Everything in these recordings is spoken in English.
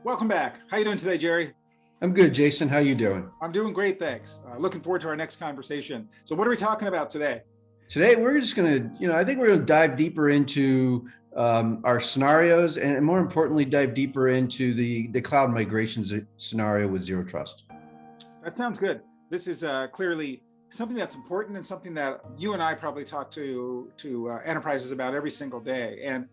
Welcome back. How you doing today, Jerry? I'm good, Jason. How you doing? I'm doing great, thanks. Looking forward to our next conversation. So what are we talking about today? Today, we're just going to, I think we're going to dive deeper into our scenarios and more importantly, dive deeper into the cloud migration scenario with Zero Trust. That sounds good. This is clearly something that's important and something that you and I probably talk to enterprises about every single day. And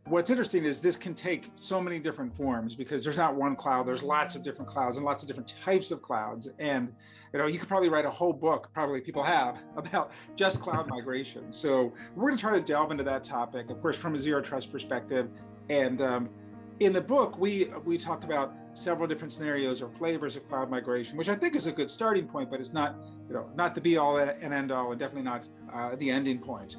what's interesting is this can take so many different forms because there's not one cloud, there's lots of different clouds and lots of different types of clouds. And you could probably write a whole book, probably people have, about just cloud migration. So we're going to try to delve into that topic, of course, from a Zero Trust perspective. And in the book, we talked about several different scenarios or flavors of cloud migration, which I think is a good starting point, but it's not, not the be all and end all, and definitely not the ending point.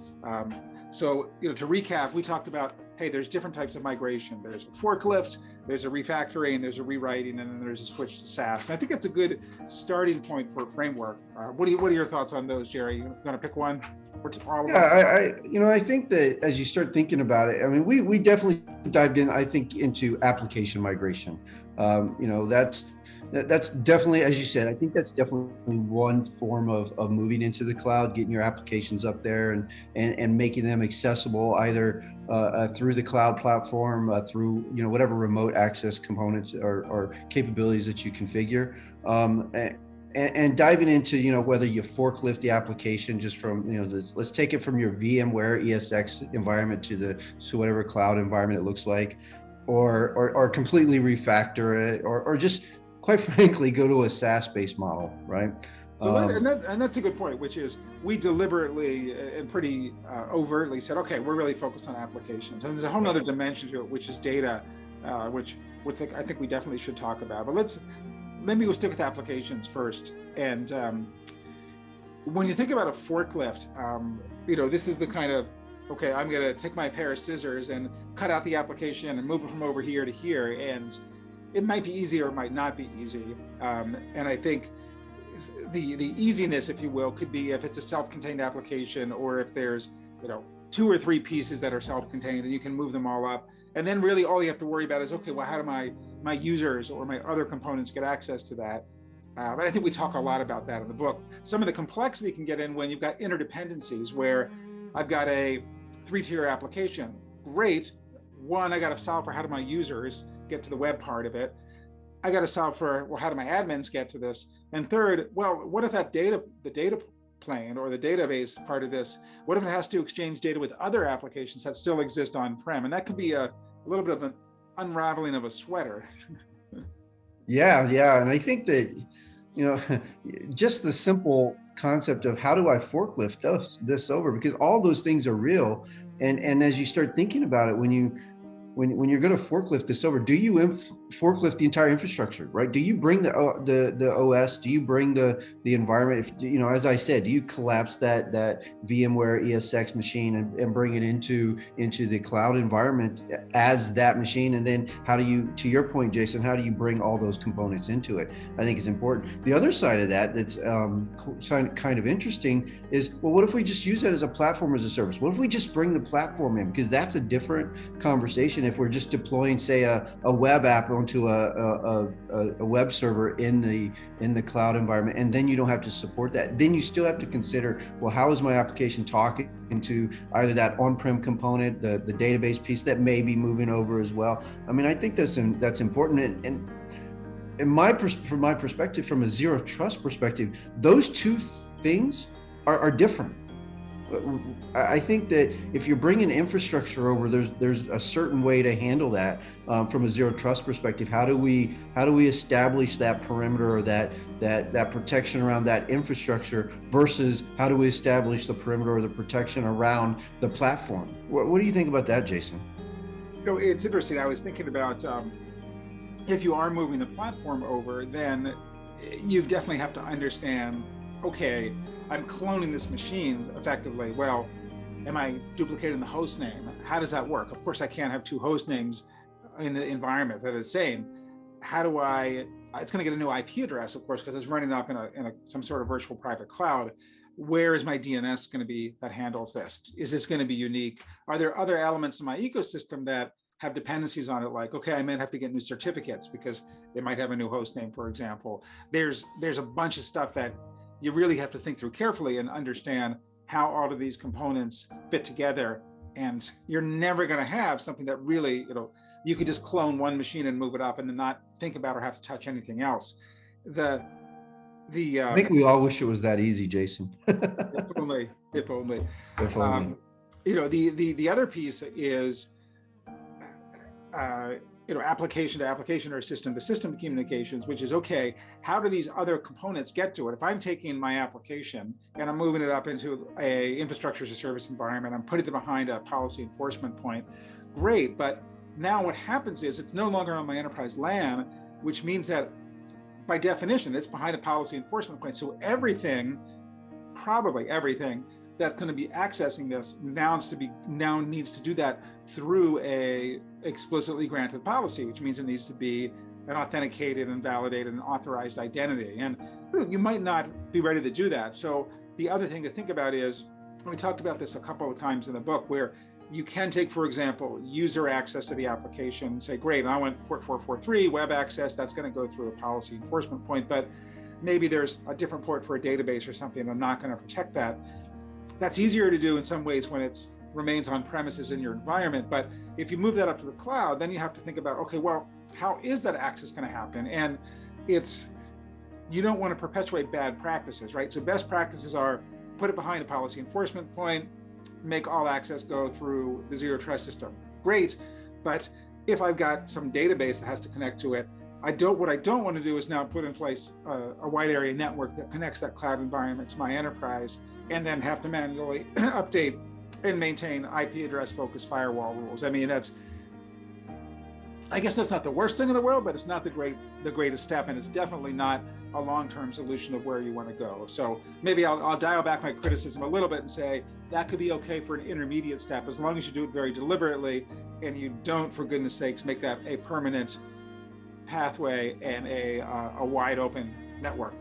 So, to recap, we talked about, hey, there's different types of migration. There's a forklift, there's a refactoring, there's a rewriting, and then there's a switch to SaaS. And I think it's a good starting point for a framework. What are your thoughts on those, Jerry? You going to pick one? I think that as you start thinking about it, I mean, we definitely dived in, I think, into application migration. That's definitely, as you said, I think that's definitely one form of moving into the cloud, getting your applications up there and making them accessible either through the cloud platform, through whatever remote access components or capabilities that you configure. And diving into, whether you forklift the application just from, let's take it from your VMware ESX environment to whatever cloud environment it looks like, or completely refactor it, or just quite frankly, go to a SaaS-based model, right? So and that's a good point, which is we deliberately and pretty overtly said, okay, we're really focused on applications. And there's a whole other dimension to it, which is data, which I think we definitely should talk about. But maybe we'll stick with applications first. And when you think about a forklift, this is the kind of, okay, I'm going to take my pair of scissors and cut out the application and move it from over here to here. And it might be easy or it might not be easy. And I think the easiness, if you will, could be if it's a self-contained application or if there's, 2 or 3 pieces that are self-contained and you can move them all up. And then really all you have to worry about is, okay, well, how do my users or my other components get access to that? But I think we talk a lot about that in the book. Some of the complexity can get in when you've got interdependencies where I've got a 3-tier application. Great. One, I got to solve for how do my users get to the web part of it. I got to solve for, well, how do my admins get to this? And third, well, what if the data plane or the database part of this, what if it has to exchange data with other applications that still exist on-prem? And that could be a little bit of an unraveling of a sweater. Yeah. And I think that, just the simple concept of how do I forklift this over, because all those things are real. And as you start thinking about it, when you're going to forklift this over, do you forklift the entire infrastructure, right? Do you bring the OS? Do you bring the environment? If, as I said, do you collapse that VMware ESX machine and bring it into the cloud environment as that machine? And then how do you, to your point, Jason, how do you bring all those components into it? I think it's important. The other side of that's kind of interesting is, well, what if we just use that as a platform as a service? What if we just bring the platform in? Because that's a different conversation. If we're just deploying, say, a web app onto a web server in the cloud environment, and then you don't have to support that, then you still have to consider, well, how is my application talking into either that on-prem component, the database piece that may be moving over as well? I mean, I think that's important. And from my perspective, from a Zero Trust perspective, those two things are different. I think that if you're bringing infrastructure over, there's a certain way to handle that from a Zero Trust perspective. How do we establish that perimeter or that protection around that infrastructure versus how do we establish the perimeter or the protection around the platform? What do you think about that, Jason? It's interesting. I was thinking about if you are moving the platform over, then you definitely have to understand, okay, I'm cloning this machine effectively. Well, am I duplicating the host name? How does that work? Of course, I can't have 2 host names in the environment that are the same. How do it's going to get a new IP address, of course, because it's running up in some sort of virtual private cloud. Where is my DNS going to be that handles this? Is this going to be unique? Are there other elements in my ecosystem that have dependencies on it, like, okay, I might have to get new certificates because they might have a new host name, for example. There's a bunch of stuff that you really have to think through carefully and understand how all of these components fit together. And you're never going to have something that really, you could just clone one machine and move it up and then not think about or have to touch anything else. I think we all wish it was that easy, Jason. If only. If only. The other piece is, application to application or system to system communications, which is, okay, how do these other components get to it? If I'm taking my application and I'm moving it up into a infrastructure as a service environment, I'm putting it behind a policy enforcement point, great. But now what happens is it's no longer on my enterprise LAN, which means that by definition, it's behind a policy enforcement point. So probably everything that's going to be accessing this now needs to do that through a explicitly granted policy, which means it needs to be an authenticated and validated and authorized identity. And you might not be ready to do that. So the other thing to think about is, we talked about this a couple of times in the book, where you can take, for example, user access to the application and say, great, I want port 443 web access. That's going to go through a policy enforcement point, but maybe there's a different port for a database or something. I'm not going to protect that. That's easier to do in some ways when it remains on premises in your environment. But if you move that up to the cloud, then you have to think about, okay, well, how is that access going to happen? And you don't want to perpetuate bad practices, right? So best practices are put it behind a policy enforcement point, make all access go through the zero trust system. Great. But if I've got some database that has to connect to it, what I don't want to do is now put in place a wide area network that connects that cloud environment to my enterprise, and then have to manually update and maintain IP address focused firewall rules. I mean, I guess that's not the worst thing in the world, but it's not the greatest step, and it's definitely not a long-term solution of where you want to go. So maybe I'll dial back my criticism a little bit and say that could be okay for an intermediate step, as long as you do it very deliberately and you don't, for goodness sakes, make that a permanent pathway and a wide open network.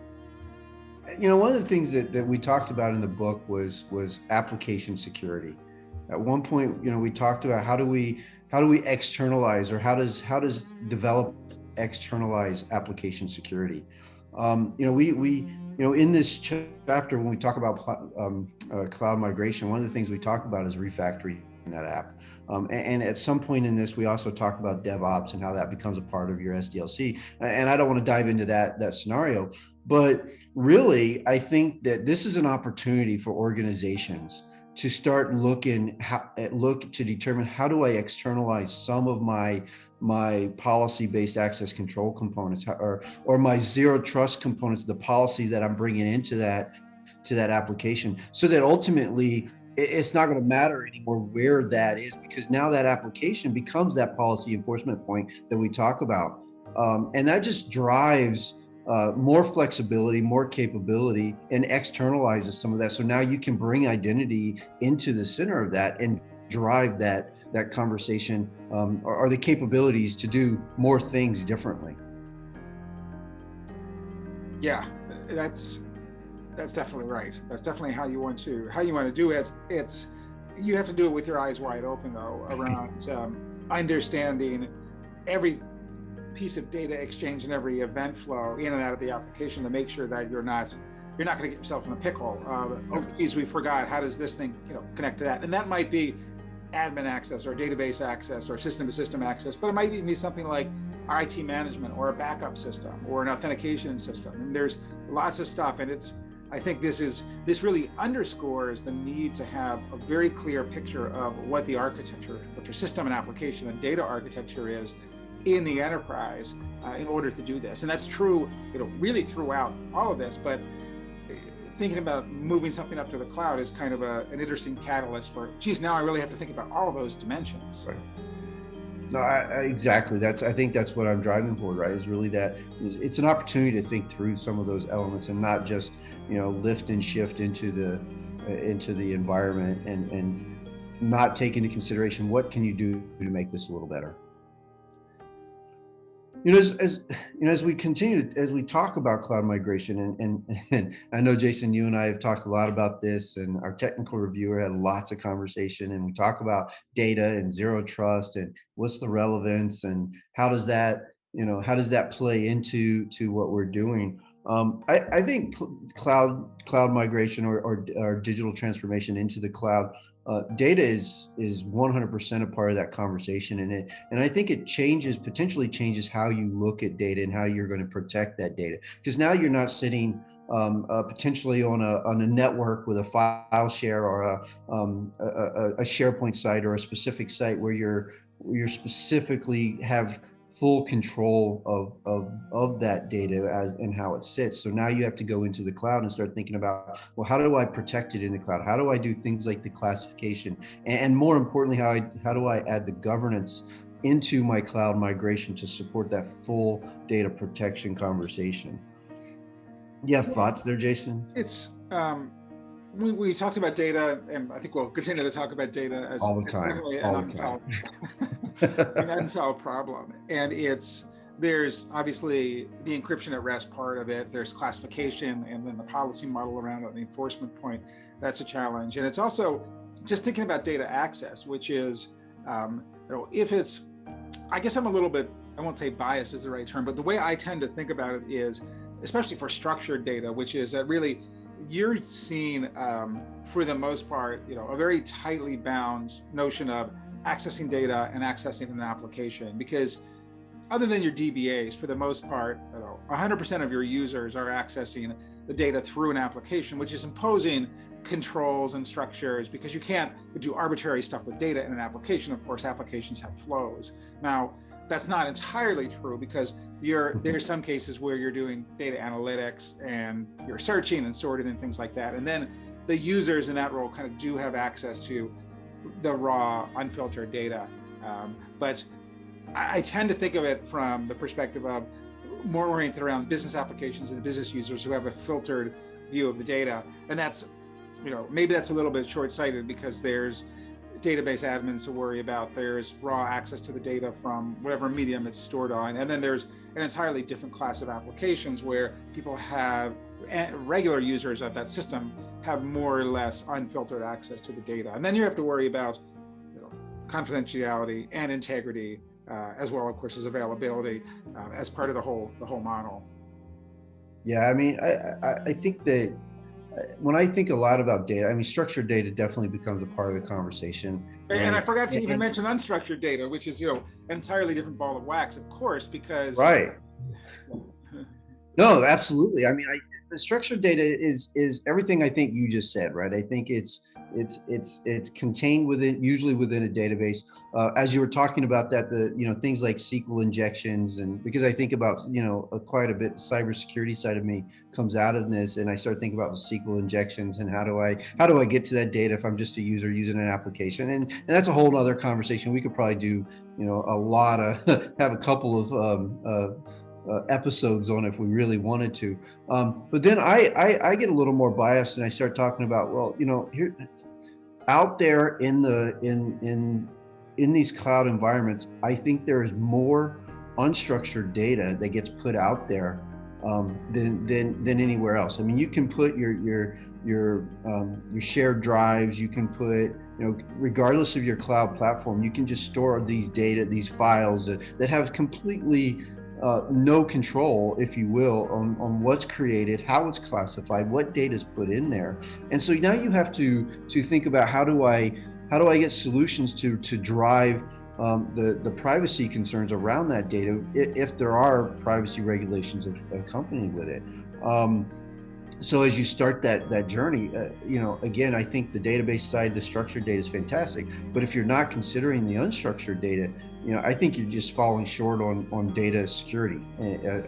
One of the things that we talked about in the book was application security. At one point, we talked about how do we externalize, or how does develop externalize application security. We in this chapter, when we talk about cloud migration, one of the things we talk about is refactoring that app. And at some point in this, we also talk about DevOps and how that becomes a part of your SDLC. And I don't want to dive into that scenario, but really, I think that this is an opportunity for organizations to start looking to determine, how do I externalize some of my policy-based access control components, or my zero trust components, the policy that I'm bringing into that application, so that ultimately it's not going to matter anymore where that is, because now that application becomes that policy enforcement point that we talk about. And that just drives more flexibility, more capability, and externalizes some of that. So now you can bring identity into the center of that and drive that conversation, or the capabilities to do more things differently. Yeah, that's definitely right. That's definitely how you want to do it. You have to do it with your eyes wide open, though, around understanding every piece of data exchange and every event flow in and out of the application, to make sure that you're not going to get yourself in a pickle. Oh, geez, we forgot. How does this thing connect to that? And that might be admin access, or database access, or system to system access, but it might even be something like IT management, or a backup system, or an authentication system. And there's lots of stuff, and I think this really underscores the need to have a very clear picture of what the architecture, what your system and application and data architecture is in the enterprise, in order to do this. And that's true, really throughout all of this. But thinking about moving something up to the cloud is kind of an interesting catalyst for, geez, now I really have to think about all of those dimensions. Right. No, exactly. I think that's what I'm driving for, right? Is really it's an opportunity to think through some of those elements, and not just, lift and shift into the environment, and not take into consideration what can you do to make this a little better. As as we continue, as we talk about cloud migration, and I know, Jason, you and I have talked a lot about this, and our technical reviewer had lots of conversation, and we talk about data and zero trust and what's the relevance and how does that play into what we're doing. I think cloud migration, or digital transformation into the cloud, data is 100% a part of that conversation, and I think it potentially changes how you look at data and how you're going to protect that data, because now you're not sitting potentially on a network with a file share, or a SharePoint site, or a specific site where you're specifically have full control of that data and how it sits. So now you have to go into the cloud and start thinking about, well, how do I protect it in the cloud? How do I do things like the classification? And more importantly, how do I add the governance into my cloud migration to support that full data protection conversation? You have thoughts there, Jason? It's we talked about data, and I think we'll continue to talk about data as All the time, definitely all an the time. an unsolved problem. And there's obviously the encryption at rest part of it. There's classification, and then the policy model around it, and the enforcement point. That's a challenge. And it's also just thinking about data access, which is, if it's, I guess I'm a little bit, I won't say biased is the right term, but the way I tend to think about it is, especially for structured data, which is that really you're seeing, for the most part, a very tightly bound notion of accessing data and accessing an application, because other than your DBAs, for the most part, 100% of your users are accessing the data through an application, which is imposing controls and structures, because you can't do arbitrary stuff with data in an application. Of course, applications have flows. Now, that's not entirely true, because there's some cases where you're doing data analytics and you're searching and sorting and things like that. And then the users in that role kind of do have access to the raw, unfiltered data. But I tend to think of it from the perspective of more oriented around business applications and business users who have a filtered view of the data. And that's, maybe that's a little bit short-sighted, because there's database admins to worry about, there's raw access to the data from whatever medium it's stored on, and then there's an entirely different class of applications where people have, regular users of that system have more or less unfiltered access to the data. And then you have to worry about confidentiality and integrity, as well, of course, as availability, as part of the whole model. Yeah, I mean, I think that when I think a lot about data, I mean, structured data definitely becomes a part of the conversation. And I forgot to even mention unstructured data, which is, an entirely different ball of wax, of course, because. Right. No, absolutely. I mean, the structured data is everything I think you just said, right? I think it's contained usually within a database. As you were talking about that, things like SQL injections, and because I think about, quite a bit, the cybersecurity side of me comes out of this, and I start thinking about the SQL injections and how do I get to that data if I'm just a user using an application, and that's a whole other conversation. We could probably do, a lot of have a couple of episodes on if we really wanted to. But then I get a little more biased, and I start talking about, well, here out there in these cloud environments, I think there is more unstructured data that gets put out there than anywhere else. I mean, you can put your shared drives, you can put, regardless of your cloud platform, you can just store these files that have completely no control, if you will, on what's created, how it's classified, what data is put in there. And so now you have to think about, how do I get solutions to drive the privacy concerns around that data, if there are privacy regulations accompanied with it. So as you start that journey, again, I think the database side, the structured data is fantastic, but if you're not considering the unstructured data, I think you're just falling short on data security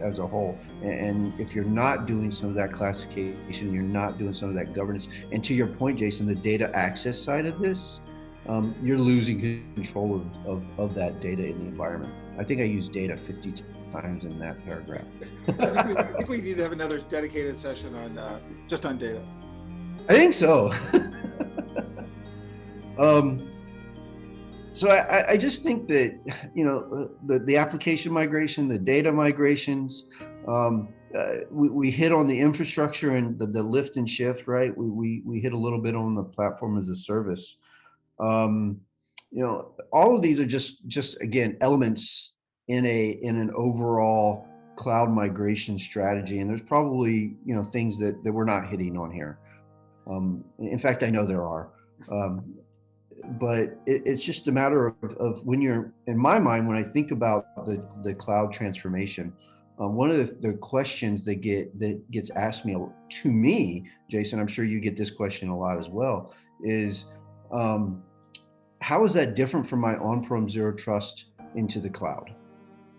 as a whole. And if you're not doing some of that classification, you're not doing some of that governance, and to your point, Jason, the data access side of this, you're losing control of that data in the environment. I think I used data 50 times in that paragraph. I think we need to have another dedicated session on just on data. So I just think that, the application migration, the data migrations, we hit on the infrastructure and the lift and shift, right? We hit a little bit on the platform as a service. Um, all of these are just again elements in an overall cloud migration strategy, and there's probably things that we're not hitting on here. In fact, I know there are. Um, but it's just a matter of when you're, in my mind, when I think about the cloud transformation, one of the questions that gets asked to me, Jason, I'm sure you get this question a lot as well, is um, how is that different from my on-prem zero trust into the cloud?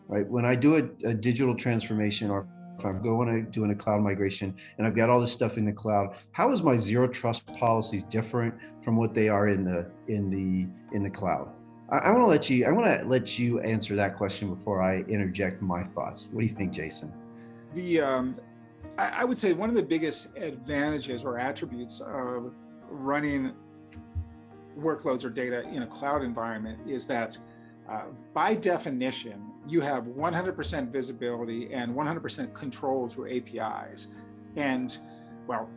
Right? When I do a digital transformation, or if I'm doing a cloud migration and I've got all this stuff in the cloud, how is my zero trust policies different from what they are in the cloud? I want to let you answer that question before I interject my thoughts. What do you think, Jason? The I would say one of the biggest advantages or attributes of running workloads or data in a cloud environment is that by definition, you have 100% visibility and 100% control through APIs. And well,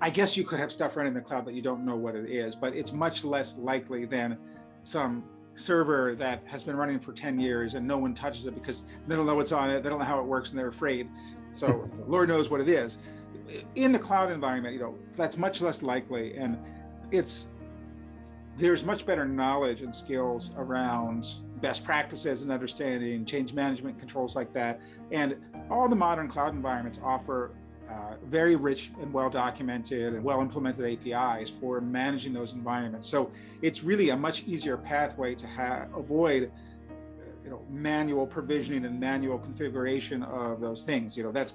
I guess you could have stuff running in the cloud that you don't know what it is, but it's much less likely than some server that has been running for 10 years and no one touches it because they don't know what's on it, they don't know how it works, and they're afraid. So Lord knows what it is. In the cloud environment, that's much less likely, and there's much better knowledge and skills around best practices and understanding change management controls like that. And all the modern cloud environments offer very rich and well documented and well implemented APIs for managing those environments. So it's really a much easier pathway to avoid manual provisioning and manual configuration of those things. That's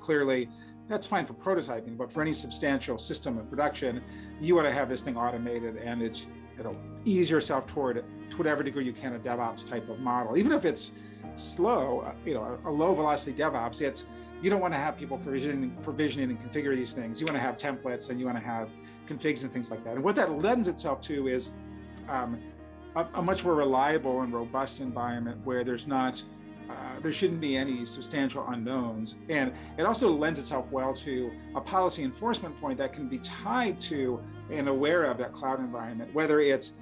fine for prototyping, but for any substantial system in production, you want to have this thing automated, and it's ease yourself toward, to whatever degree you can, a DevOps type of model. Even if it's slow, a low velocity DevOps, you don't want to have people provisioning and configure these things. You want to have templates and you want to have configs and things like that. And what that lends itself to is a much more reliable and robust environment where there shouldn't be any substantial unknowns. And it also lends itself well to a policy enforcement point that can be tied to and aware of that cloud environment, whether it's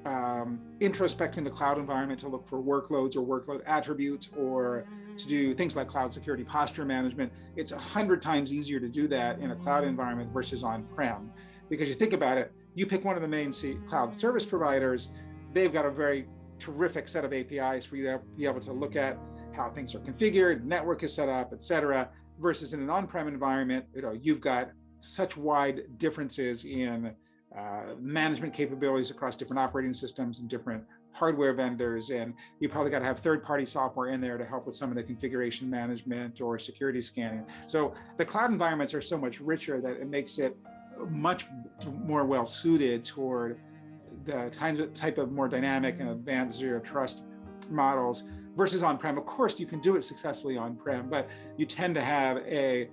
introspecting the cloud environment to look for workloads or workload attributes, or to do things like cloud security posture management. It's 100 times easier to do that in a cloud environment versus on-prem. Because you think about it, you pick one of the main cloud service providers, they've got a very terrific set of APIs for you to be able to look at how things are configured, network is set up, et cetera, versus in an on-prem environment, you've got such wide differences in management capabilities across different operating systems and different hardware vendors, and you probably got to have third-party software in there to help with some of the configuration management or security scanning. So the cloud environments are so much richer that it makes it much more well suited toward the type of more dynamic and advanced zero trust models versus on-prem. Of course, you can do it successfully on-prem, but you tend to have a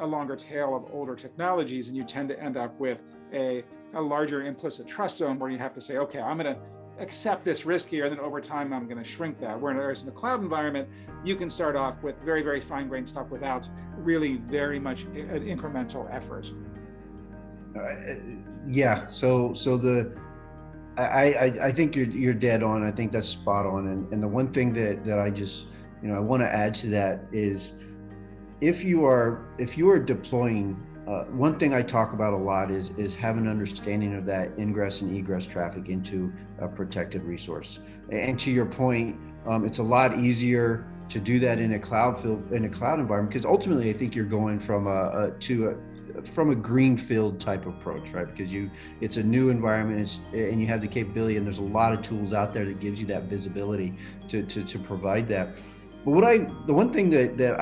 longer tail of older technologies, and you tend to end up with a larger implicit trust zone where you have to say, okay, I'm going to accept this risk here, and then over time, I'm going to shrink that. Whereas in the cloud environment, you can start off with very, very fine-grained stuff without really very much an incremental effort. Yeah. I think you're dead on. I think that's spot on. And the one thing that I just, I want to add to that is if you are deploying, one thing I talk about a lot is have an understanding of that ingress and egress traffic into a protected resource. And to your point, it's a lot easier to do that in a cloud environment, because ultimately I think you're going from a greenfield type approach, right? Because it's a new environment, and you have the capability, and there's a lot of tools out there that gives you that visibility to provide that. But the one thing that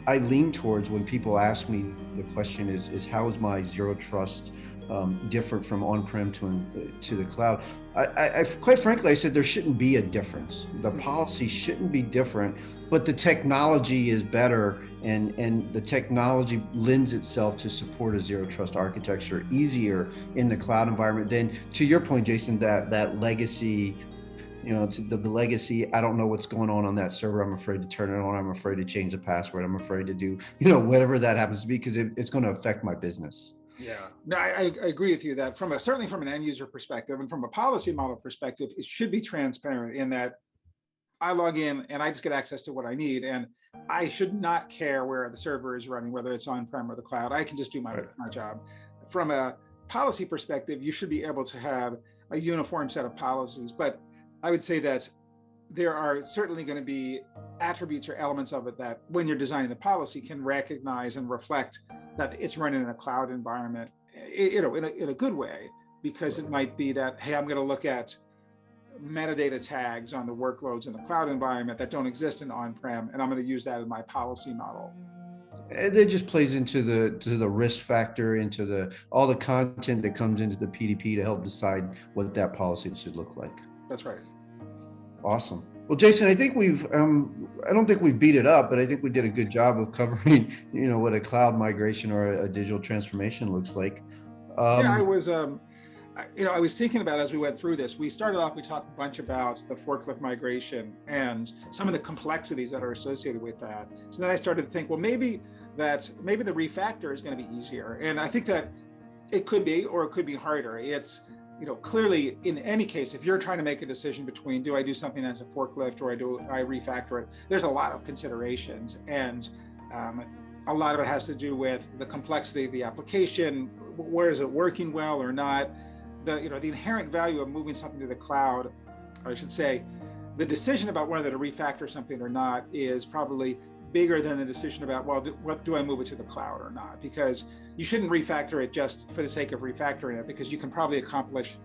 I lean towards when people ask me the question is how is my zero trust different from on-prem to the cloud? I quite frankly, I said there shouldn't be a difference. The policy shouldn't be different, but the technology is better, and the technology lends itself to support a zero trust architecture easier in the cloud environment than, to your point, Jason, that legacy to the legacy. I don't know what's going on that server. I'm afraid to turn it on. I'm afraid to change the password. I'm afraid to do, whatever that happens to be, because it's going to affect my business. Yeah, no, I agree with you that certainly from an end user perspective and from a policy model perspective, it should be transparent in that I log in and I just get access to what I need. And I should not care where the server is running, whether it's on-prem or the cloud. I can just do my job. From a policy perspective, you should be able to have a uniform set of policies. But I would say that there are certainly going to be attributes or elements of it that when you're designing the policy can recognize and reflect that it's running in a cloud environment, in a good way, because it might be that, hey, I'm going to look at metadata tags on the workloads in the cloud environment that don't exist in on-prem, and I'm going to use that in my policy model. And it just plays into the risk factor, into all the content that comes into the PDP to help decide what that policy should look like. That's right. Awesome. Well, Jason, I think I don't think we've beat it up, but I think we did a good job of covering, what a cloud migration or a digital transformation looks like. I was thinking about, as we went through this, we started off, we talked a bunch about the forklift migration and some of the complexities that are associated with that. So then I started to think, well, maybe the refactor is going to be easier. And I think that it could be, or it could be harder. It's, clearly in any case, if you're trying to make a decision between, do I do something as a forklift or do I refactor it? There's a lot of considerations. And a lot of it has to do with the complexity of the application. Where is it working well or not? The inherent value of moving something to the cloud, or I should say, the decision about whether to refactor something or not is probably bigger than the decision about, well, do I move it to the cloud or not? Because you shouldn't refactor it just for the sake of refactoring it, because you can probably accomplish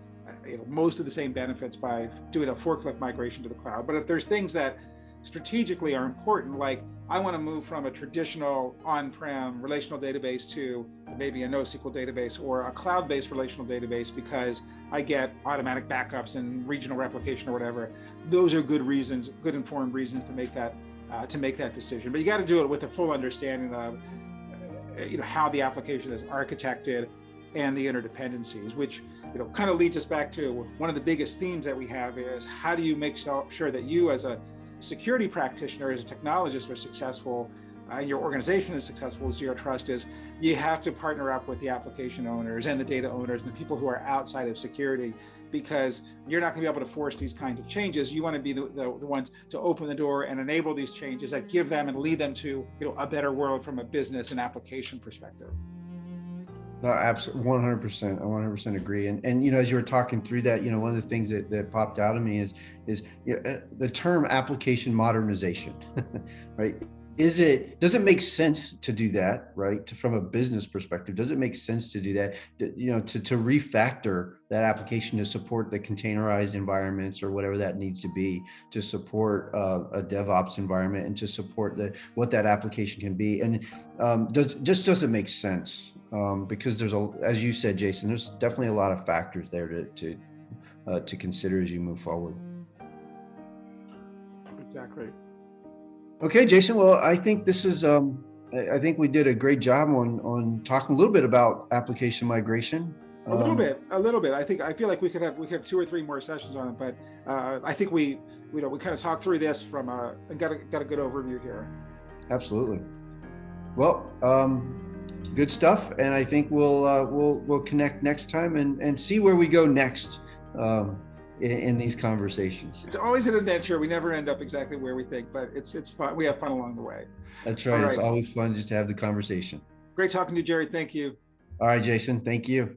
most of the same benefits by doing a forklift migration to the cloud. But if there's things that strategically are important, like I want to move from a traditional on-prem relational database to maybe a NoSQL database or a cloud-based relational database because I get automatic backups and regional replication or whatever, those are good reasons, good informed reasons to make that decision. But you got to do it with a full understanding of how the application is architected and the interdependencies, which kind of leads us back to one of the biggest themes that we have is how do you make sure that you as a security practitioner, as a technologist, are successful, your organization is successful, Zero Trust is, you have to partner up with the application owners and the data owners and the people who are outside of security, because you're not going to be able to force these kinds of changes. You want to be the ones to open the door and enable these changes that give them and lead them to a better world from a business and application perspective. No, absolutely, 100%. I 100% agree. And as you were talking through that, one of the things that popped out of me is the term application modernization, right? Does it make sense to do that, right? From a business perspective, does it make sense to do that? To refactor that application to support the containerized environments or whatever that needs to be, to support a DevOps environment and to support what that application can be. And doesn't make sense because there's as you said, Jason, there's definitely a lot of factors there to consider as you move forward. Exactly. Okay, Jason. Well, I think this is, I think we did a great job on talking a little bit about application migration. A little bit. I feel like we could have 2 or 3 more sessions on it, but I think we kind of talked through this and got a good overview here. Absolutely. Well, good stuff. And I think we'll connect next time and see where we go next. In these conversations. It's always an adventure. We never end up exactly where we think, but it's fun. We have fun along the way. That's right. It's always fun just to have the conversation. Great talking to you, Jerry. Thank you. All right, Jason. Thank you.